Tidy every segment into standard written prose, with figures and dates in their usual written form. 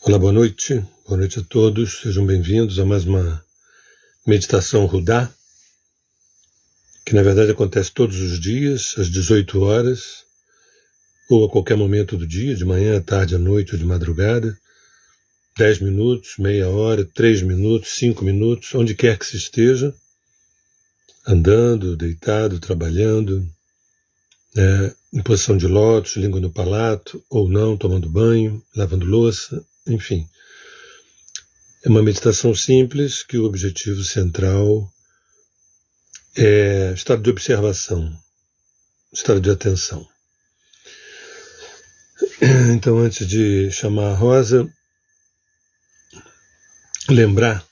Olá, boa noite a todos, sejam bem-vindos a mais uma meditação Rudá, que na verdade acontece todos os dias, às 18 horas, ou a qualquer momento do dia, de manhã, à tarde, à noite ou de madrugada, 10 minutos, meia hora, 3 minutos, 5 minutos, onde quer que se esteja, andando, deitado, trabalhando, em posição de lótus, língua no palato, ou não, tomando banho, lavando louça, enfim. É uma meditação simples que o objetivo central é estado de observação, estado de atenção. Então, antes de chamar a Rosa, lembrar,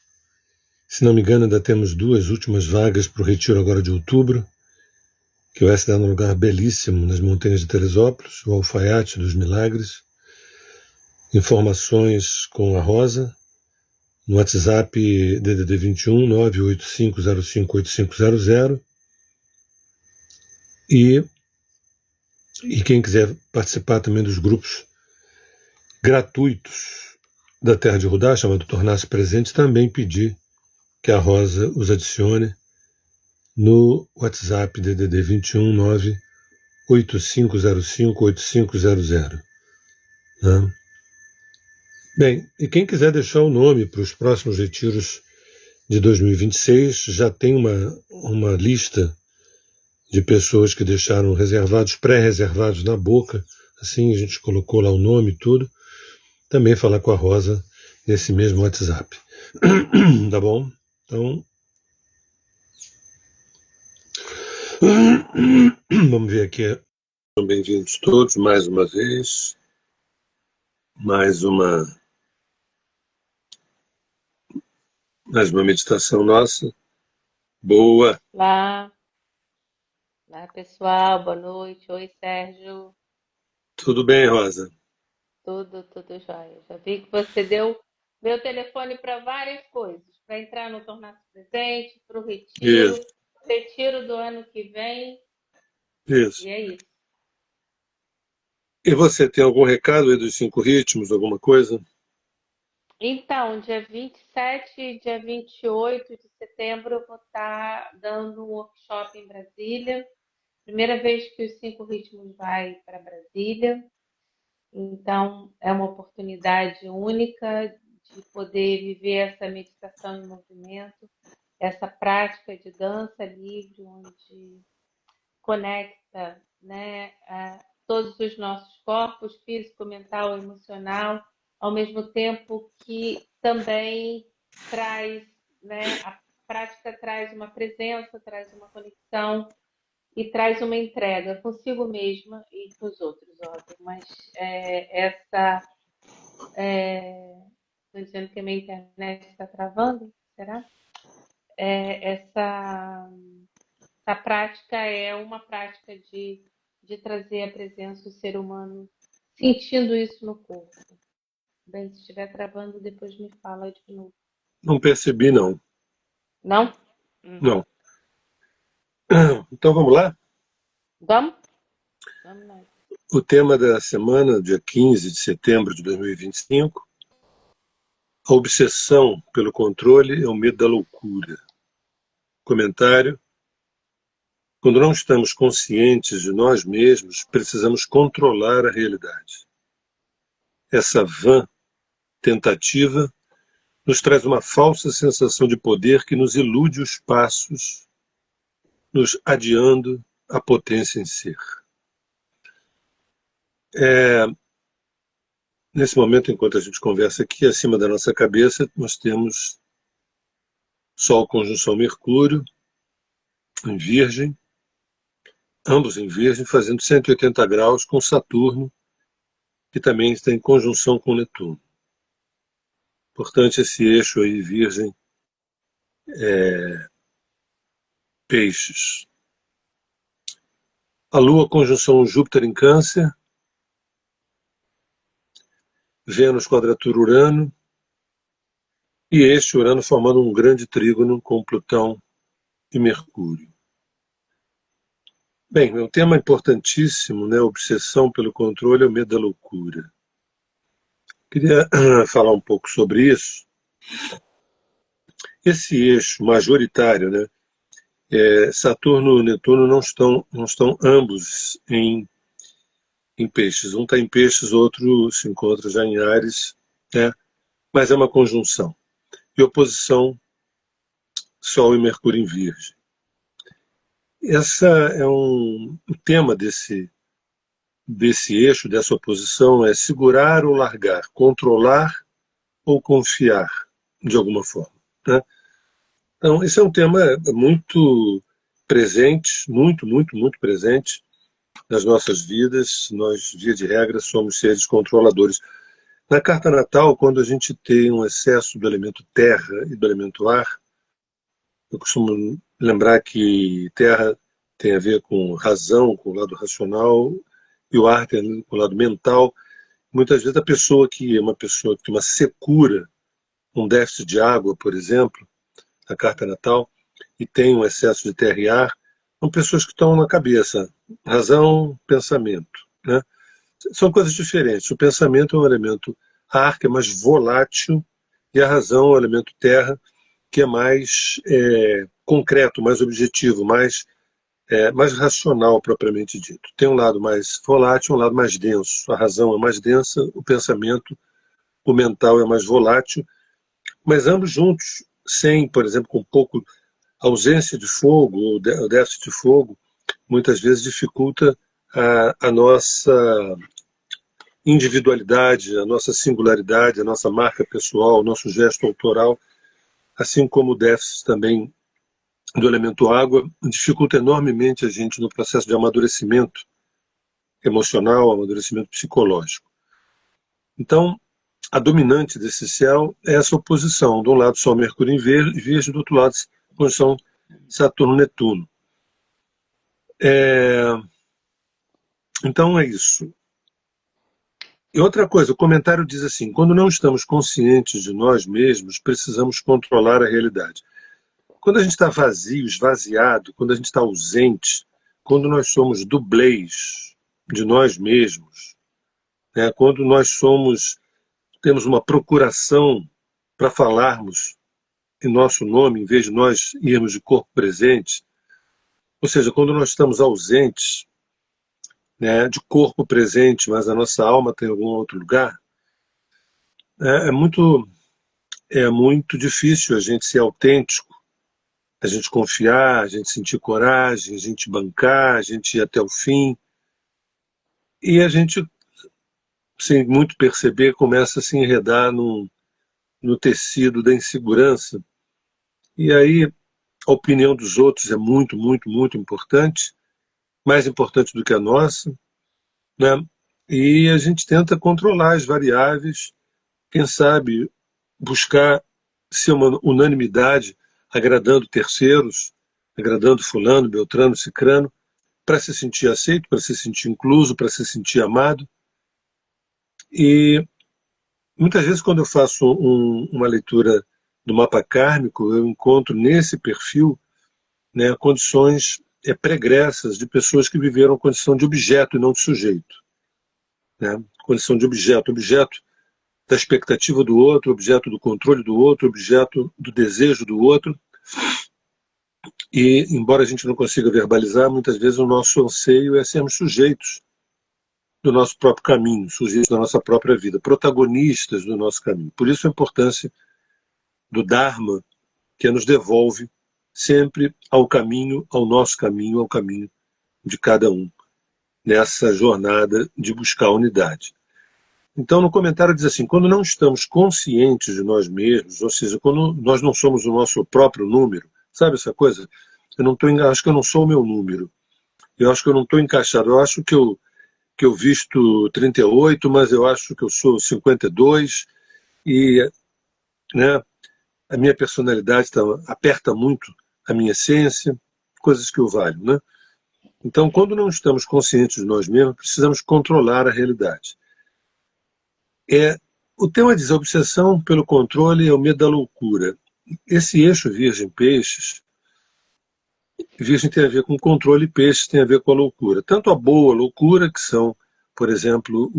se não me engano, ainda temos 2 últimas vagas para o retiro agora de outubro, que vai se dar num lugar belíssimo nas montanhas de Teresópolis, o Alfaiate dos Milagres. Informações com a Rosa no WhatsApp DDD 21 985058500 e quem quiser participar também dos grupos gratuitos da Terra de Rudá, chamado Tornar-se Presente, também pedir que a Rosa os adicione no WhatsApp DDD 21 985058500. Né? Bem, e quem quiser deixar o nome para os próximos retiros de 2026, já tem uma lista de pessoas que deixaram reservados, pré-reservados na boca, assim a gente colocou lá o nome e tudo. Também falar com a Rosa nesse mesmo WhatsApp. Tá bom? Então, vamos ver aqui. Sejam bem-vindos todos, mais uma vez. Mais uma meditação nossa. Boa! Olá pessoal, boa noite. Oi, Sérgio. Tudo bem, Rosa? Tudo jóia. Já vi que você deu meu telefone para várias coisas, para entrar no Tornar-se Presente, para o Isso. retiro do ano que vem. Isso. E é isso. E você tem algum recado aí dos 5 ritmos, alguma coisa? Então, dia 27 e dia 28 de setembro eu vou estar dando um workshop em Brasília. Primeira vez que os 5 ritmos vai para Brasília. Então, é uma oportunidade única de poder viver essa meditação em movimento, essa prática de dança livre, onde conecta, né, todos os nossos corpos, físico, mental, emocional, ao mesmo tempo que também traz, né, a prática traz uma presença, traz uma conexão e traz uma entrega consigo mesma e com os outros, óbvio. Mas estou dizendo que a minha internet está travando, será? Essa prática é uma prática de trazer a presença do ser humano sentindo isso no corpo. Bem, se estiver travando, depois me fala de novo. Não percebi, não. Não? Não. Então vamos lá? Vamos? Vamos lá. O tema da semana, dia 15 de setembro de 2025, a obsessão pelo controle é o medo da loucura. Comentário: quando não estamos conscientes de nós mesmos, precisamos controlar a realidade. Essa vã tentativa nos traz uma falsa sensação de poder que nos ilude os passos, nos adiando a potência em ser. Nesse momento, enquanto a gente conversa aqui, acima da nossa cabeça, nós temos Sol conjunção Mercúrio, em Virgem, ambos em Virgem, fazendo 180 graus com Saturno, que também está em conjunção com Netuno. Portanto, esse eixo aí, Virgem, Peixes. A Lua conjunção Júpiter em Câncer, Vênus quadratura Urano, e este Urano formando um grande trígono com Plutão e Mercúrio. Bem, é um tema importantíssimo, né? Obsessão pelo controle é o medo da loucura. Queria falar um pouco sobre isso. Esse eixo majoritário, né? Saturno e Netuno não estão ambos em peixes. Um está em peixes, outro se encontra já em Áries, né? Mas é uma conjunção. E oposição Sol e Mercúrio em Virgem. O tema desse eixo, dessa oposição, é segurar ou largar, controlar ou confiar, de alguma forma, né? Então, esse é um tema muito presente, muito presente nas nossas vidas. Nós, via de regra, somos seres controladores. Na carta natal, quando a gente tem um excesso do elemento terra e do elemento ar, eu costumo lembrar que terra tem a ver com razão, com o lado racional, e o ar tem a ver com o lado mental. Muitas vezes a pessoa que é uma pessoa que tem uma secura, um déficit de água, por exemplo, na carta natal, e tem um excesso de terra e ar, são pessoas que estão na cabeça, razão, pensamento, né? São coisas diferentes. O pensamento é um elemento ar, que é mais volátil, e a razão é um elemento terra, que é mais concreto, mais objetivo, mais racional, propriamente dito. Tem um lado mais volátil, um lado mais denso. A razão é mais densa, o pensamento, o mental é mais volátil, mas ambos juntos, sem, por exemplo, com pouco ausência de fogo, ou déficit de fogo, muitas vezes dificulta a nossa individualidade, a nossa singularidade, a nossa marca pessoal, o nosso gesto autoral, assim como o déficit também do elemento água, dificulta enormemente a gente no processo de amadurecimento emocional, amadurecimento psicológico. Então, a dominante desse céu é essa oposição. De um lado, Sol, Mercúrio em Virgem, do outro lado, conjunção Saturno-Netuno. Então, é isso. E outra coisa, o comentário diz assim: quando não estamos conscientes de nós mesmos, precisamos controlar a realidade. Quando a gente está vazio, esvaziado, quando a gente está ausente, quando nós somos dublês de nós mesmos, né? Quando nós temos uma procuração para falarmos em nosso nome, em vez de nós irmos de corpo presente, ou seja, quando nós estamos ausentes, né, de corpo presente, mas a nossa alma tem algum outro lugar, é muito difícil a gente ser autêntico, a gente confiar, a gente sentir coragem, a gente bancar, a gente ir até o fim. E a gente, sem muito perceber, começa a se enredar no tecido da insegurança. E aí a opinião dos outros é muito importante, mais importante do que a nossa, né? E a gente tenta controlar as variáveis, quem sabe buscar ser uma unanimidade, agradando terceiros, agradando fulano, beltrano, cicrano, para se sentir aceito, para se sentir incluso, para se sentir amado. E muitas vezes, quando eu faço uma leitura do mapa kármico, eu encontro nesse perfil, né, condições pregressas de pessoas que viveram a condição de objeto e não de sujeito, né? Condição de objeto da expectativa do outro, objeto do controle do outro, objeto do desejo do outro. E, embora a gente não consiga verbalizar, muitas vezes o nosso anseio é sermos sujeitos do nosso próprio caminho, sujeitos da nossa própria vida, protagonistas do nosso caminho. Por isso a importância do Dharma, que nos devolve sempre ao caminho, ao nosso caminho, ao caminho de cada um, nessa jornada de buscar a unidade. Então, no comentário diz assim: quando não estamos conscientes de nós mesmos, ou seja, quando nós não somos o nosso próprio número, sabe essa coisa? Acho que eu não sou o meu número. Eu acho que eu não estou encaixado. Eu acho que eu visto 38, mas eu acho que eu sou 52, e, né, a minha personalidade aperta muito a minha essência, coisas que eu valho, né? Então, quando não estamos conscientes de nós mesmos, precisamos controlar a realidade. O tema diz: a obsessão pelo controle é o medo da loucura. Esse eixo Virgem-Peixes, Virgem tem a ver com controle e Peixes tem a ver com a loucura. Tanto a boa loucura, que são, por exemplo,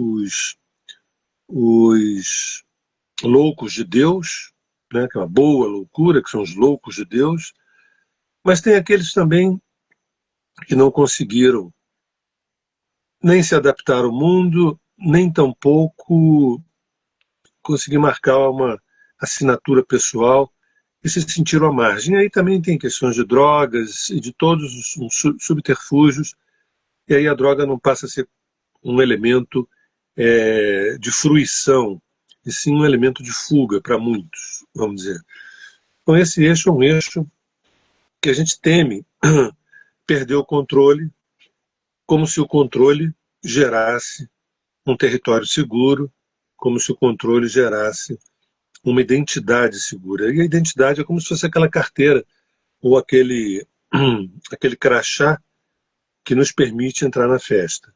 os loucos de Deus, né, que é uma boa loucura, que são os loucos de Deus, mas tem aqueles também que não conseguiram nem se adaptar ao mundo, nem tampouco conseguir marcar uma assinatura pessoal e se sentiram à margem. Aí também tem questões de drogas e de todos os subterfúgios, e aí a droga não passa a ser um elemento de fruição, e sim um elemento de fuga para muitos, vamos dizer. Então esse eixo é um eixo que a gente teme perder o controle, como se o controle gerasse um território seguro, como se o controle gerasse uma identidade segura. E a identidade é como se fosse aquela carteira ou aquele crachá que nos permite entrar na festa.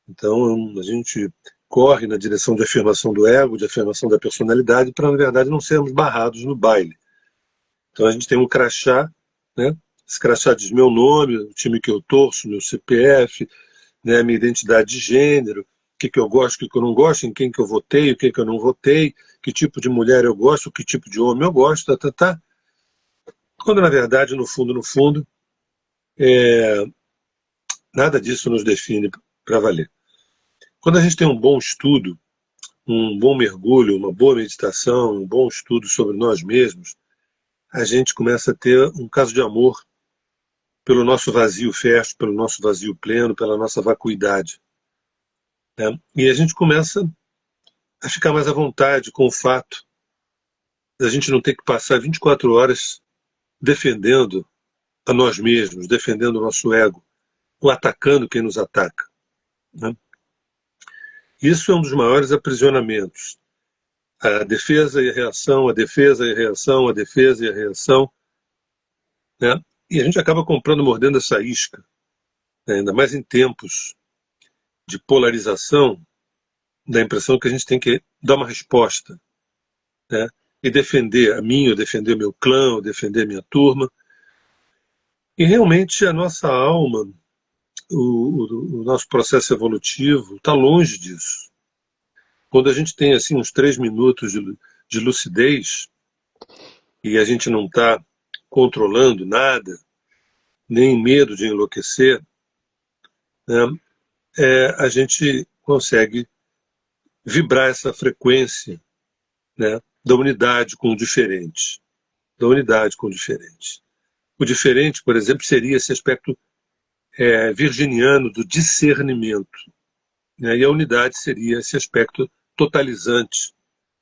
Então a gente corre na direção de afirmação do ego, de afirmação da personalidade, para na verdade não sermos barrados no baile. Então a gente tem um crachá, né? Esse crachá diz meu nome, o time que eu torço, meu CPF, né, minha identidade de gênero, o que eu gosto, o que eu não gosto, em quem que eu votei, o que eu não votei, que tipo de mulher eu gosto, que tipo de homem eu gosto, tá. Quando na verdade, no fundo, nada disso nos define para valer. Quando a gente tem um bom estudo, um bom mergulho, uma boa meditação, um bom estudo sobre nós mesmos, a gente começa a ter um caso de amor pelo nosso vazio festo, pelo nosso vazio pleno, pela nossa vacuidade. Né? E a gente começa a ficar mais à vontade com o fato da gente não ter que passar 24 horas defendendo a nós mesmos, defendendo o nosso ego, ou atacando quem nos ataca. Né? Isso é um dos maiores aprisionamentos. A defesa e a reação, a defesa e a reação, a defesa e a reação. Né? E a gente acaba comprando, mordendo essa isca, né? Ainda mais em tempos de polarização, dá a impressão que a gente tem que dar uma resposta, né? E defender a mim, ou defender meu clã, ou defender minha turma. E realmente a nossa alma, o nosso processo evolutivo está longe disso. Quando a gente tem assim uns 3 minutos de lucidez e a gente não está controlando nada, nem medo de enlouquecer, né, a gente consegue vibrar essa frequência, né, da unidade com o diferente. Da unidade com o diferente. O diferente, por exemplo, seria esse aspecto virginiano do discernimento. Né, e a unidade seria esse aspecto totalizante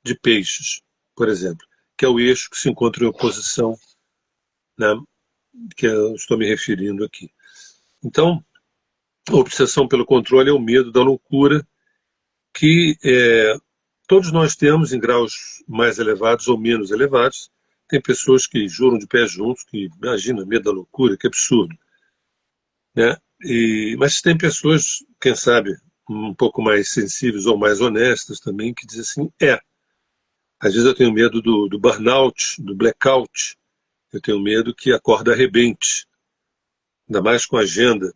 de peixes, por exemplo, que é o eixo que se encontra em oposição, né, que eu estou me referindo aqui. Então, a obsessão pelo controle é o medo da loucura que todos nós temos em graus mais elevados ou menos elevados. Tem pessoas que juram de pé juntos, que imagina, medo da loucura, que absurdo. Né? Mas tem pessoas, quem sabe, um pouco mais sensíveis ou mais honestas também, que dizem assim, às vezes eu tenho medo do burnout, do blackout, eu tenho medo que a corda arrebente, ainda mais com a agenda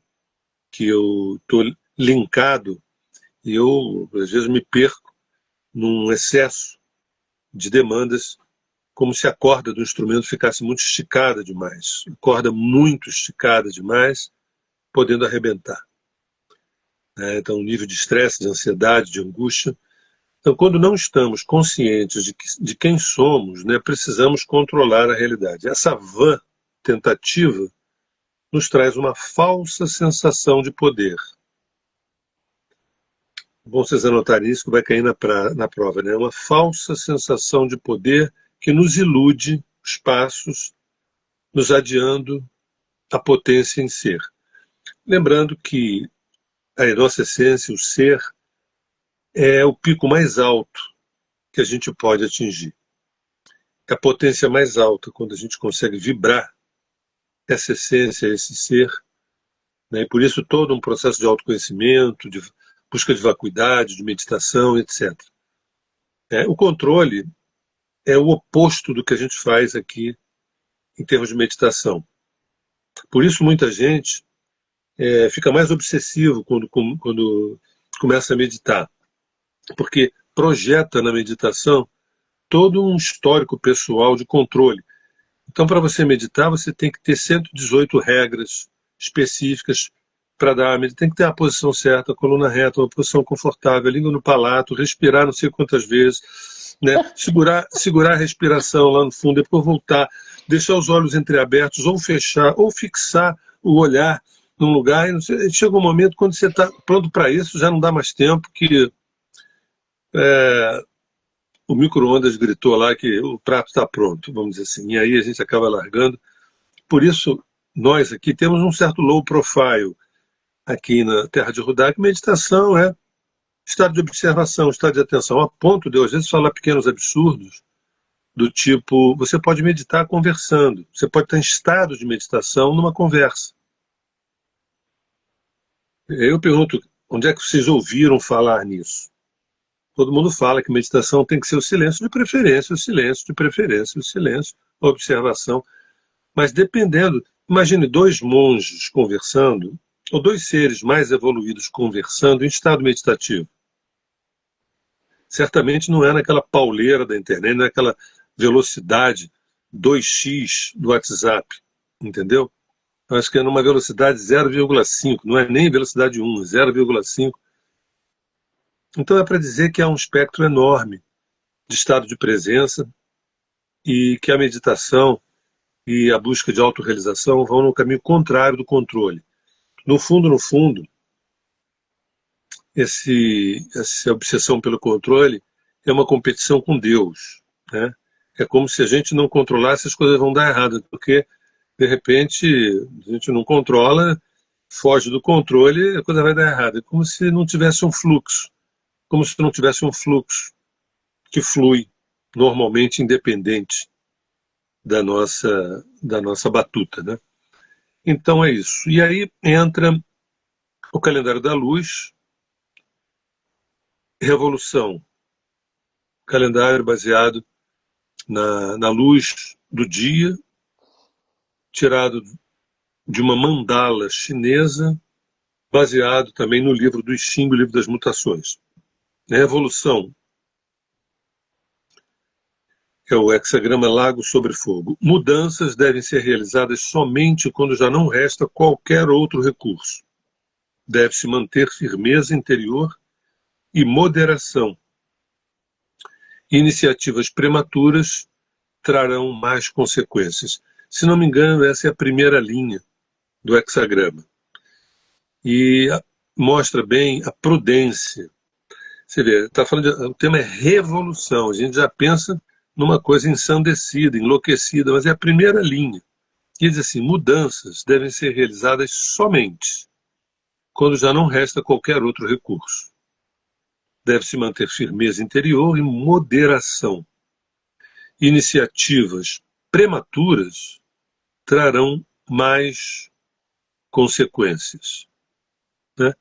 que eu estou linkado e eu, às vezes, me perco num excesso de demandas, como se a corda do instrumento ficasse muito esticada demais. A corda muito esticada demais, podendo arrebentar. Então, um nível de estresse, de ansiedade, de angústia. Então, quando não estamos conscientes de quem somos, né, precisamos controlar a realidade. Essa vã tentativa nos traz uma falsa sensação de poder. Bom vocês anotarem isso que vai cair na prova, né? Uma falsa sensação de poder que nos ilude os passos, nos adiando a potência em ser. Lembrando que a nossa essência, o ser, é o pico mais alto que a gente pode atingir. É a potência mais alta quando a gente consegue vibrar essa essência, esse ser, né? E por isso todo um processo de autoconhecimento, de busca de vacuidade, de meditação, etc. O controle é o oposto do que a gente faz aqui em termos de meditação. Por isso muita gente fica mais obsessivo quando começa a meditar, porque projeta na meditação todo um histórico pessoal de controle. Então, para você meditar, você tem que ter 118 regras específicas para dar. Tem que ter a posição certa, a coluna reta, uma posição confortável, a língua no palato, respirar não sei quantas vezes, né? Segurar a respiração lá no fundo, depois voltar, deixar os olhos entreabertos, ou fechar, ou fixar o olhar num lugar. E chega um momento, quando você está pronto para isso, já não dá mais tempo, que o micro-ondas gritou lá que o prato está pronto, vamos dizer assim, e aí a gente acaba largando. Por isso, nós aqui temos um certo low profile aqui na Terra de Rudá, que meditação é estado de observação, estado de atenção, a ponto de eu, às vezes, falar pequenos absurdos, do tipo, você pode meditar conversando, você pode estar em estado de meditação numa conversa. Eu pergunto, onde é que vocês ouviram falar nisso? Todo mundo fala que meditação tem que ser o silêncio de preferência, o silêncio de preferência, o silêncio, a observação. Mas dependendo, imagine dois monges conversando, ou dois seres mais evoluídos conversando em estado meditativo. Certamente não é naquela pauleira da internet, naquela velocidade 2x do WhatsApp, entendeu? Acho que é numa velocidade 0,5, não é nem velocidade 1, 0,5. Então é para dizer que há um espectro enorme de estado de presença e que a meditação e a busca de autorrealização vão no caminho contrário do controle. No fundo, essa obsessão pelo controle é uma competição com Deus, né? É como se a gente não controlasse, as coisas vão dar errado, porque, de repente, a gente não controla, foge do controle, a coisa vai dar errado. É como se não tivesse um fluxo. Como se não tivesse um fluxo que flui normalmente independente da nossa batuta, né? Então é isso. E aí entra o calendário da luz, revolução, calendário baseado na luz do dia, tirado de uma mandala chinesa, baseado também no livro do I Ching, o livro das mutações. Revolução é o hexagrama Lago sobre Fogo. Mudanças devem ser realizadas somente quando já não resta qualquer outro recurso. Deve-se manter firmeza interior e moderação. Iniciativas prematuras trarão mais consequências. Se não me engano, essa é a primeira linha do hexagrama. E mostra bem a prudência. Você vê, o tema é revolução. A gente já pensa numa coisa ensandecida, enlouquecida, mas é a primeira linha. Que diz assim, mudanças devem ser realizadas somente quando já não resta qualquer outro recurso. Deve-se manter firmeza interior e moderação. Iniciativas prematuras trarão mais consequências, né?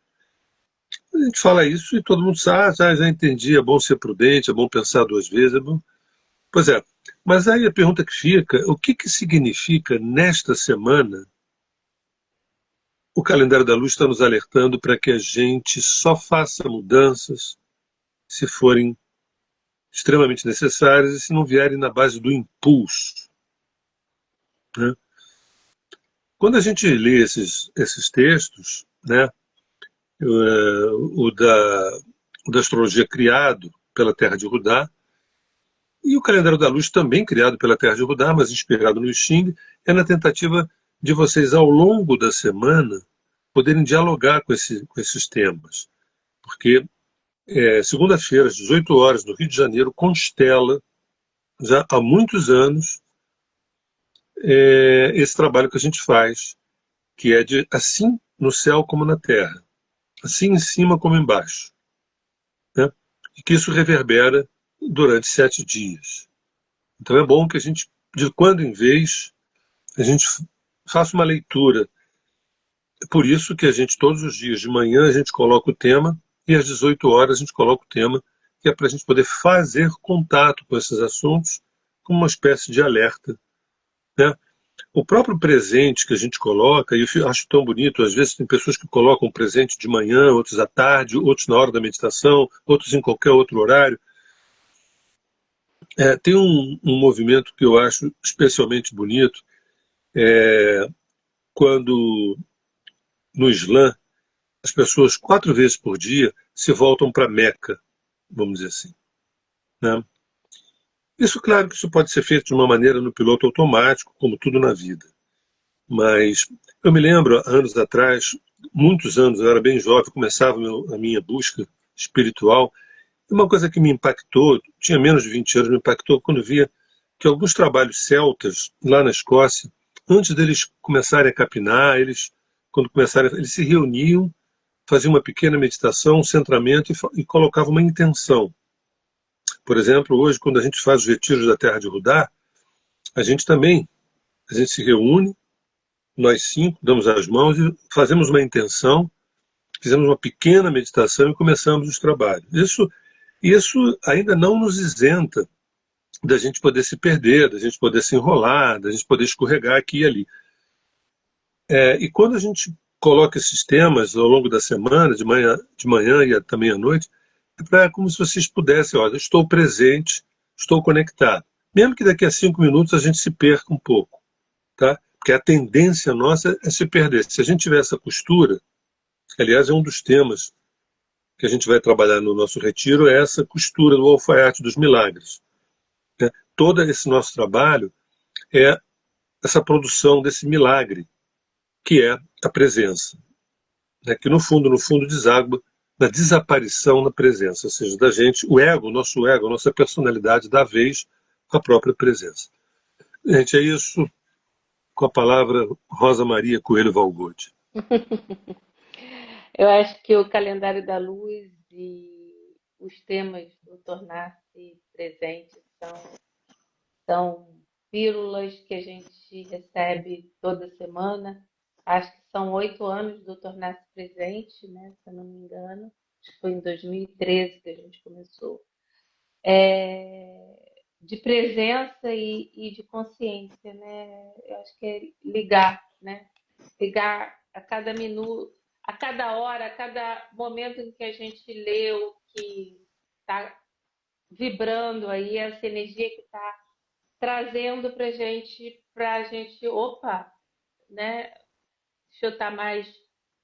A gente fala isso e todo mundo sabe, já entendi, é bom ser prudente, é bom pensar duas vezes, é bom. Pois é, mas aí a pergunta que fica, o que significa nesta semana? O calendário da luz está nos alertando para que a gente só faça mudanças se forem extremamente necessárias e se não vierem na base do impulso, né? Quando a gente lê esses textos, né, o da astrologia criado pela Terra de Rudá, e o calendário da luz também criado pela Terra de Rudá, mas inspirado no I Ching, é na tentativa de vocês, ao longo da semana, poderem dialogar com esses temas. Porque segunda-feira, às 18 horas, no Rio de Janeiro, constela, já há muitos anos, esse trabalho que a gente faz, que é de assim no céu como na terra, assim em cima como embaixo, né? E que isso reverbera durante 7 dias. Então é bom que a gente, de quando em vez, a gente faça uma leitura. É por isso que a gente, todos os dias de manhã, a gente coloca o tema, e às 18 horas a gente coloca o tema, que é para a gente poder fazer contato com esses assuntos, como uma espécie de alerta, né? O próprio presente que a gente coloca, e eu acho tão bonito, às vezes tem pessoas que colocam o presente de manhã, outros à tarde, outros na hora da meditação, outros em qualquer outro horário. Tem um movimento que eu acho especialmente bonito, quando no Islã as pessoas 4 vezes por dia se voltam para Meca, vamos dizer assim, né? Isso, claro que isso pode ser feito de uma maneira no piloto automático, como tudo na vida. Mas eu me lembro, anos atrás, muitos anos, eu era bem jovem, começava a minha busca espiritual, e uma coisa que me impactou, tinha menos de 20 anos, me impactou quando via que alguns trabalhos celtas, lá na Escócia, antes deles começarem a capinar, quando começarem, eles se reuniam, faziam uma pequena meditação, um centramento e colocavam uma intenção. Por exemplo, hoje, quando a gente faz os retiros da Terra de Rudá, a gente também, a gente se reúne, nós 5, damos as mãos e fazemos uma intenção, fizemos uma pequena meditação e começamos os trabalhos. Isso ainda não nos isenta da gente poder se perder, da gente poder se enrolar, da gente poder escorregar aqui e ali. E quando a gente coloca esses temas ao longo da semana, de manhã e também à noite, como se vocês pudessem, olha, estou presente, estou conectado. Mesmo que daqui a 5 minutos a gente se perca um pouco, tá? Porque a tendência nossa é se perder. Se a gente tiver essa postura, que aliás é um dos temas que a gente vai trabalhar no nosso retiro, é essa costura do alfaiate dos milagres, né? Todo esse nosso trabalho é essa produção desse milagre, que é a presença, né? Que no fundo deságua na desaparição na presença, ou seja, da gente, o ego, a nossa personalidade dá vez à própria presença. Gente, é isso com a palavra Rosa Maria Coelho Valgode. Eu acho que o calendário da luz e os temas do tornar-se presente são pílulas que a gente recebe toda semana. Acho que são 8 anos do tornar-se presente, né? Se eu não me engano. Acho que foi em 2013 que a gente começou. De presença e de consciência, né? Eu acho que é ligar, né? Ligar a cada minuto, a cada hora, a cada momento em que a gente leu, que está vibrando aí, essa energia que está trazendo para a gente, opa, né? Deixa eu estar mais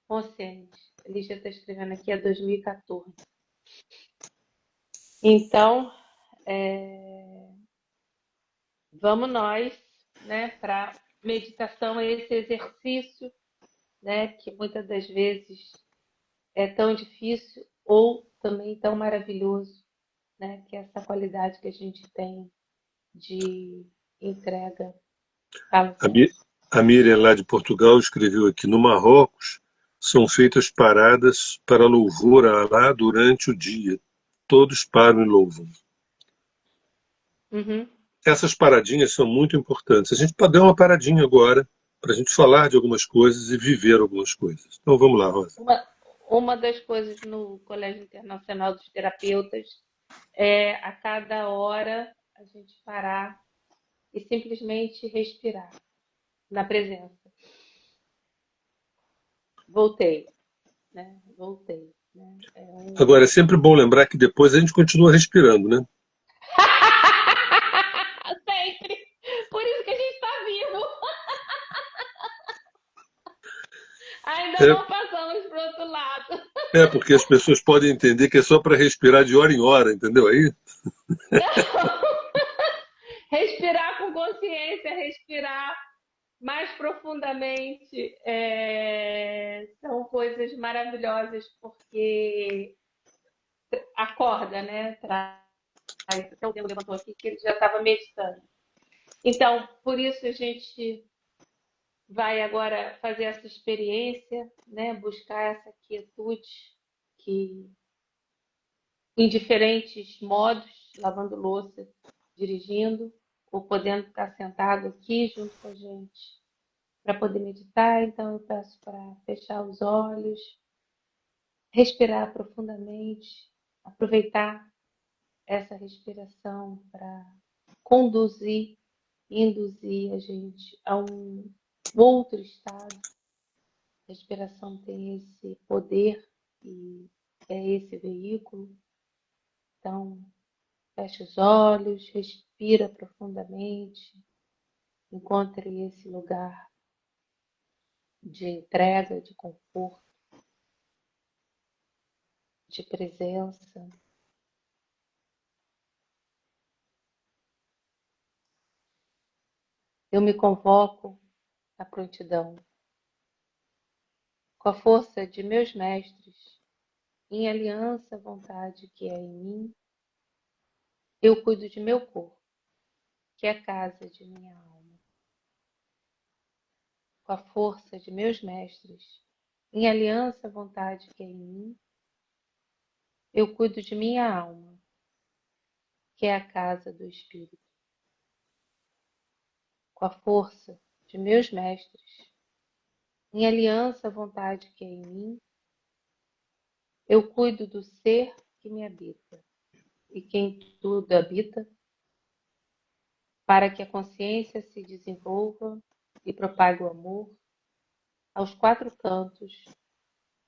consciente. A Lígia está escrevendo aqui, é 2014. Então, vamos nós, né, para meditação, é esse exercício, né, que muitas das vezes é tão difícil ou também tão maravilhoso, né, que é essa qualidade que a gente tem de entrega. Fala, A, Sérgio. a Miriam, lá de Portugal, escreveu aqui: no Marrocos são feitas paradas para louvor a Alá durante o dia. Todos param e louvam. Uhum. Essas paradinhas são muito importantes. A gente pode dar uma paradinha agora para a gente falar de algumas coisas e viver algumas coisas. Então vamos lá, Rosa. Uma das coisas no Colégio Internacional dos Terapeutas é a cada hora a gente parar e simplesmente respirar na presença. Voltei, né? Voltei, né? Agora, é sempre bom lembrar que depois a gente continua respirando, né? Sempre! Por isso que a gente está vivo! Ainda É, não passamos para o outro lado. porque as pessoas podem entender que é só para respirar de hora em hora, entendeu? Aí, Não! Respirar com consciência, respirar mais profundamente, são coisas maravilhosas, porque acorda, né? Até o Deus levantou aqui que ele já estava meditando. Então, por isso a gente vai agora fazer essa experiência, né? Buscar essa quietude que, em diferentes modos, lavando louça, dirigindo, ou podendo ficar sentado aqui junto com a gente para poder meditar. Então, eu peço para fechar os olhos, respirar profundamente, aproveitar essa respiração para conduzir, induzir a gente a um outro estado. A respiração tem esse poder e é esse veículo. Então, Feche os olhos, respira profundamente, encontre esse lugar de entrega, de conforto, de presença. Eu me convoco à prontidão, com a força de meus mestres, em aliança à vontade que é em mim. Eu cuido de meu corpo, que é a casa de minha alma. Com a força de meus mestres, em aliança à vontade que é em mim, eu cuido de minha alma, que é a casa do Espírito. Com a força de meus mestres, em aliança à vontade que é em mim, eu cuido do ser que me habita e que em tudo habita, para que a consciência se desenvolva e propague o amor aos quatro cantos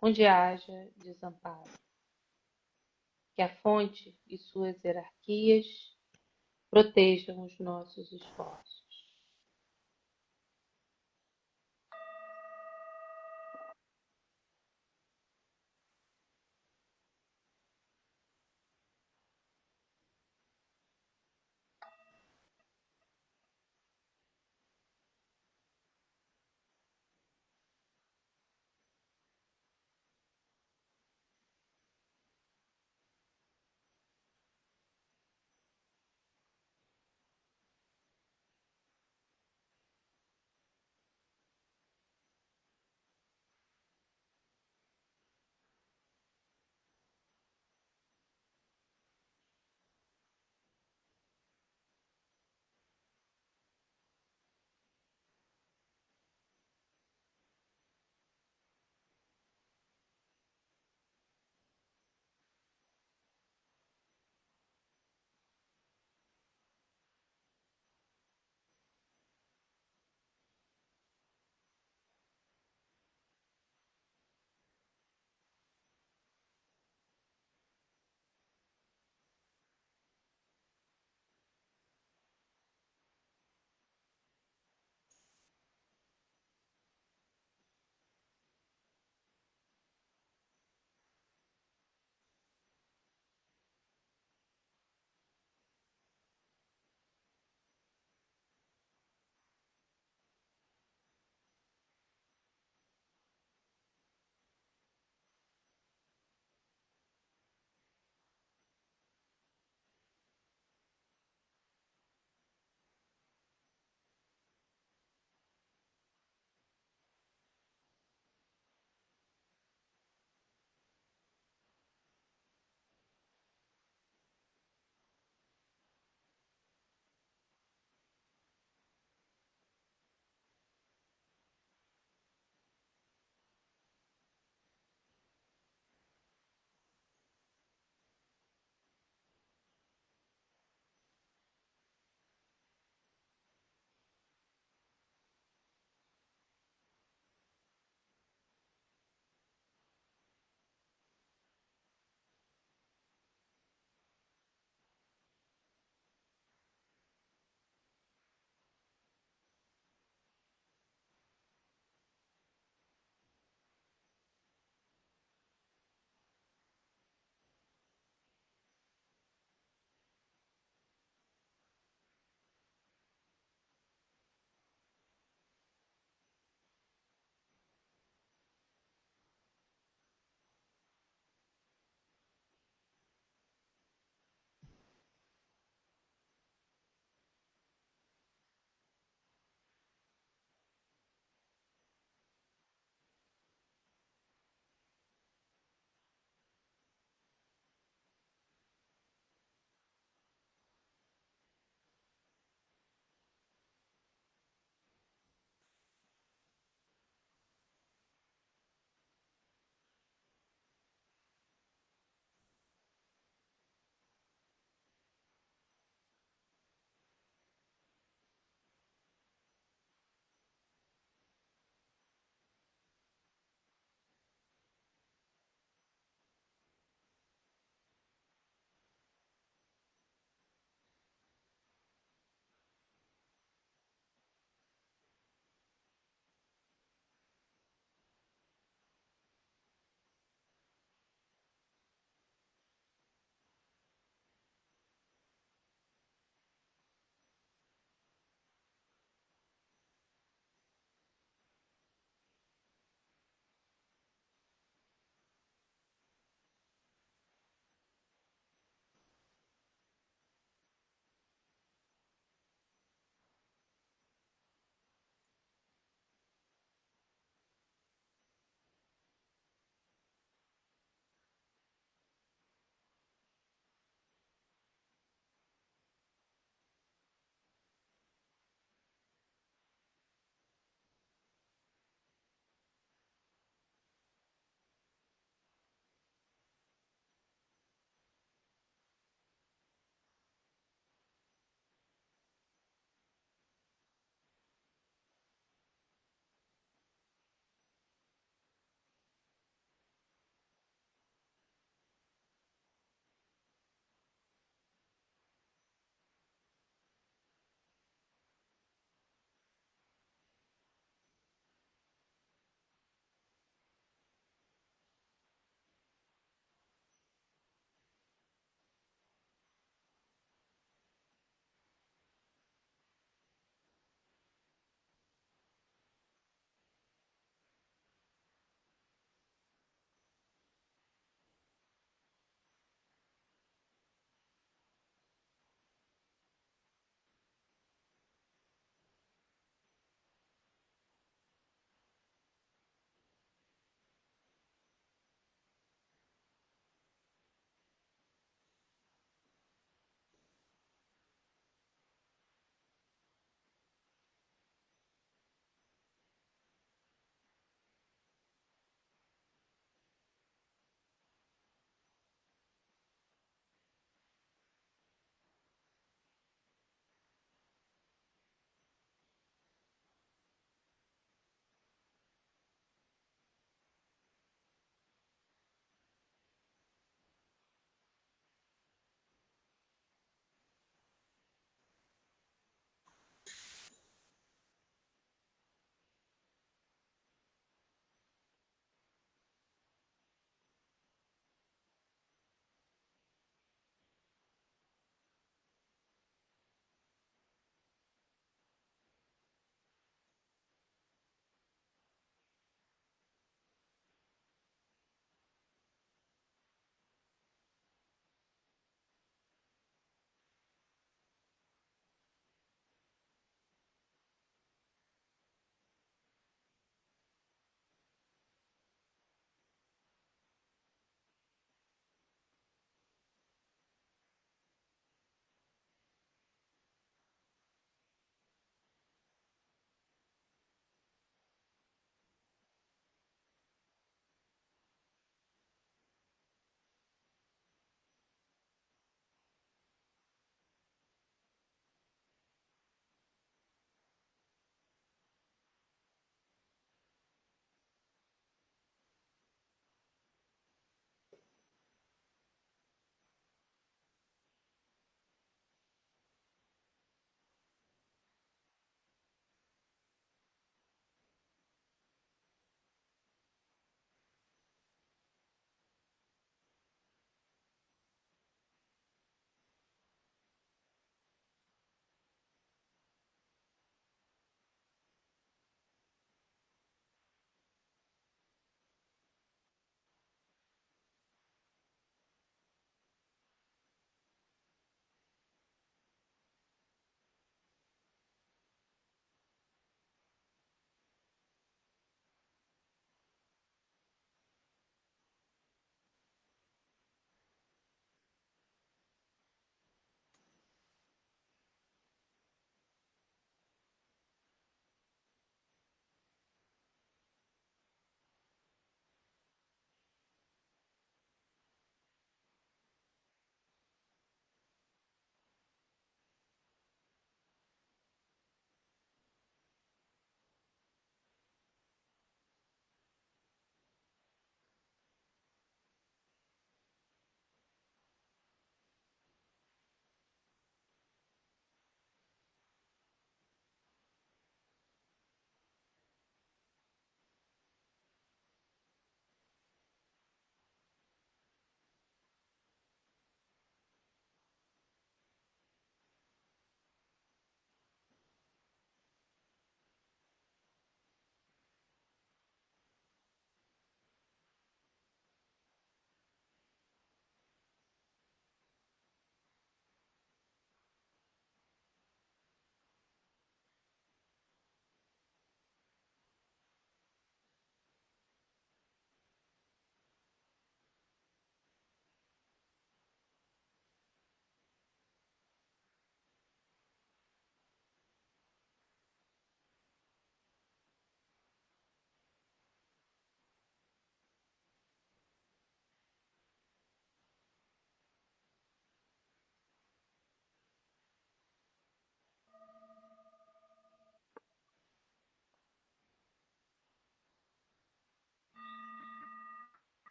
onde haja desamparo. Que a fonte e suas hierarquias protejam os nossos esforços.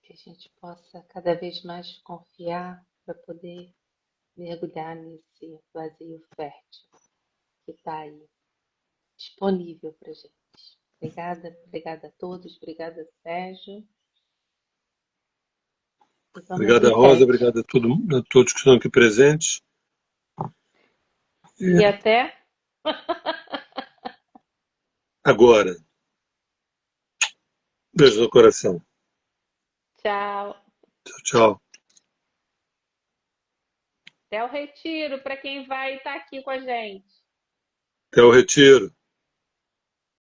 Que a gente possa cada vez mais confiar para poder mergulhar nesse vazio fértil que está aí, disponível para gente. Obrigada, obrigada a todos, obrigada, Sérgio. E vamos Obrigado, em Rosa. frente. Obrigado a todos que estão aqui presentes. E E até agora, beijo no coração. tchau. Tchau, tchau. Até o retiro para quem vai estar aqui com a gente. Até o retiro.